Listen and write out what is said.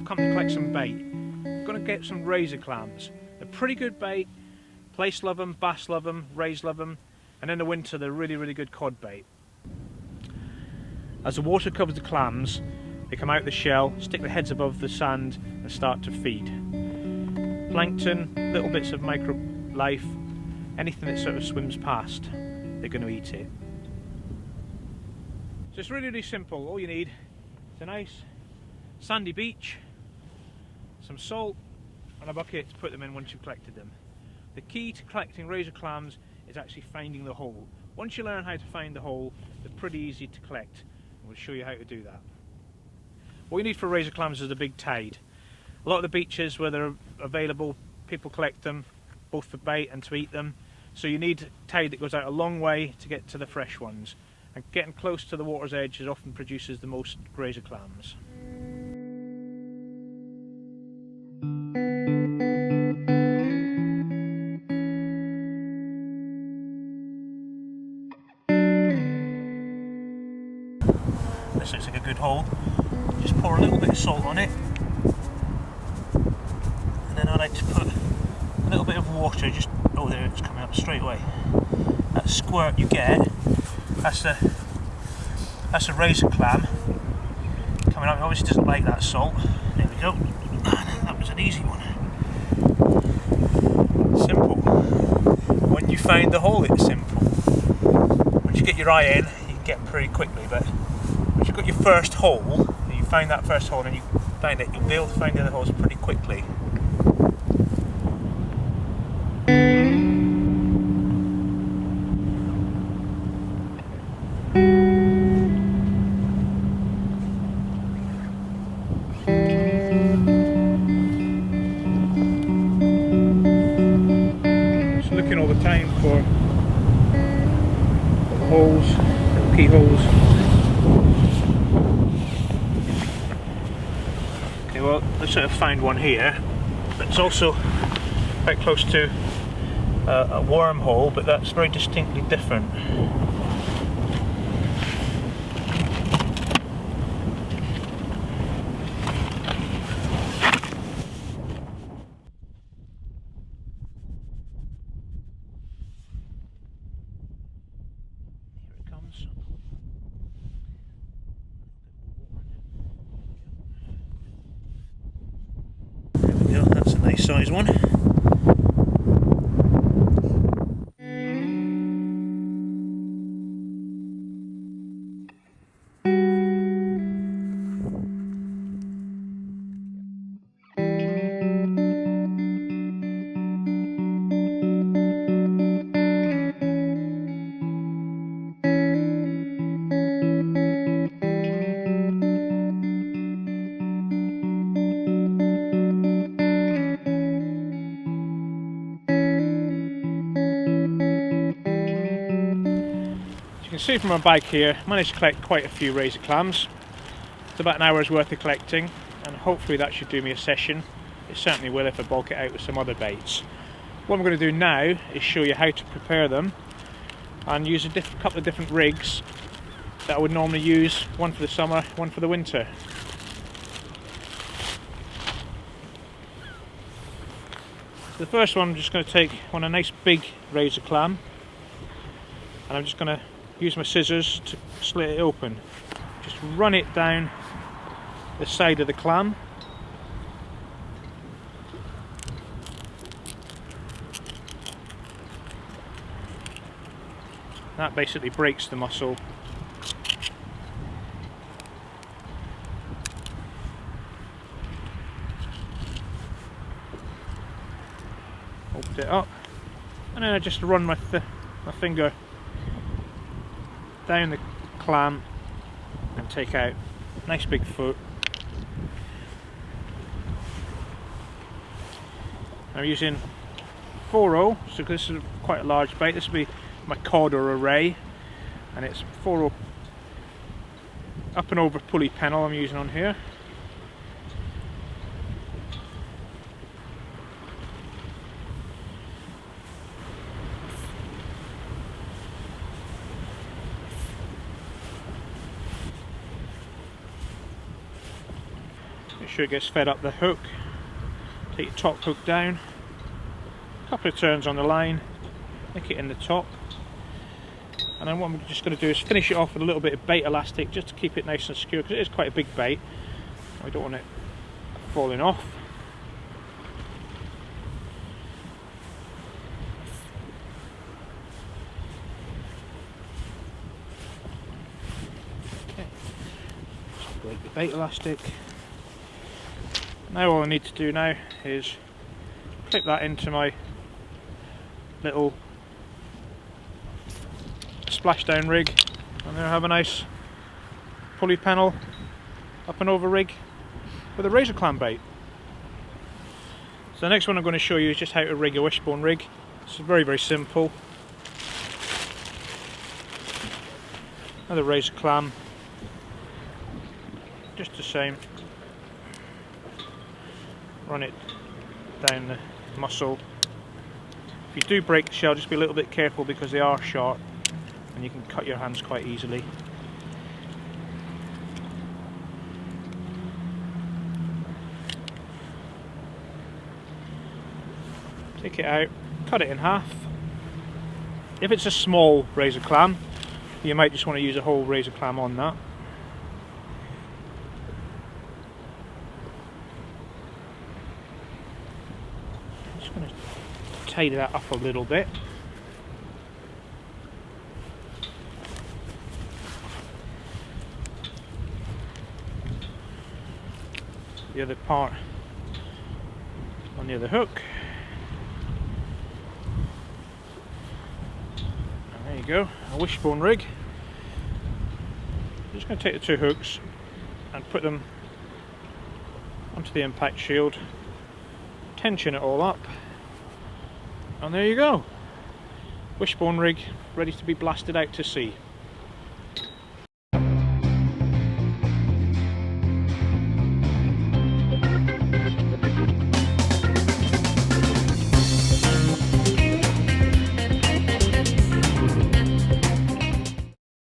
I've come to collect some bait. I'm going to get some razor clams. They're pretty good bait. Plaice love them, bass love them, rays love them, and in the winter they're really good cod bait. As the water covers the clams, they come out of the shell, stick their heads above the sand and start to feed. Plankton, little bits of micro life, anything that sort of swims past, they're going to eat it. So it's really simple. All you need is a nice sandy beach, some salt and a bucket to put them in once you've collected them. The key to collecting razor clams is actually finding the hole. Once you learn how to find the hole, they're pretty easy to collect. We'll show you how to do that. What you need for razor clams is a big tide. A lot of the beaches where they're available, people collect them both for bait and to eat them. So you need a tide that goes out a long way to get to the fresh ones. And getting close to the water's edge often produces the most razor clams. This looks like a good hole. Just pour a little bit of salt on it, and then I like to put a little bit of water. Just oh, there it's coming up straight away. That squirt you get, that's a razor clam coming up. It obviously doesn't like that salt. There we go. That was an easy one. Simple. When you find the hole, it's simple. Once you get your eye in, you can get them pretty quickly, but once you've got your first hole, and you find that first hole and you find it, you'll be able to find the other holes pretty quickly. Just looking all the time for the holes, little keyholes. Okay, well, let's sort of find one here, but it's also quite close to a wormhole, but that's very distinctly different. Here it comes. There we go, that's a nice size one. You can see from my bag here, I managed to collect quite a few razor clams. It's about an hour's worth of collecting, and hopefully that should do me a session. It certainly will if I bulk it out with some other baits. What I'm going to do now is show you how to prepare them and use a couple of different rigs that I would normally use, one for the summer, one for the winter. So the first one, I'm just going to take a nice big razor clam, and I'm just going to use my scissors to slit it open. Just run it down the side of the clam. That basically breaks the muscle. Open it up, and then I just run my finger down the clam and take out a nice big foot. I'm using 4/0, so this is quite a large bait. This will be my cod or a ray, and it's 4/0 up and over pulley pennel I'm using on here. sure it gets fed up the hook. Take your top hook down, a couple of turns on the line, nick it in the top, and then what I'm just going to do is finish it off with a little bit of bait elastic just to keep it nice and secure, because it is quite a big bait. I don't want it falling off. Okay. Just break the bait elastic. Now all I need to do now is clip that into my little splashdown rig, and then I have a nice pulley panel up and over rig with a razor clam bait. So the next one I'm going to show you is just how to rig a wishbone rig. It's very, very simple. Another razor clam, just the same. Run it down the mussel. If you do break the shell, just be a little bit careful because they are sharp and you can cut your hands quite easily. Take it out, cut it in half. If it's a small razor clam, you might just want to use a whole razor clam on that. Just going to tidy that up a little bit. The other part on the other hook. And there you go, a wishbone rig. I'm just going to take the two hooks and put them onto the impact shield, tension it all up, and there you go. Wishbone rig ready to be blasted out to sea.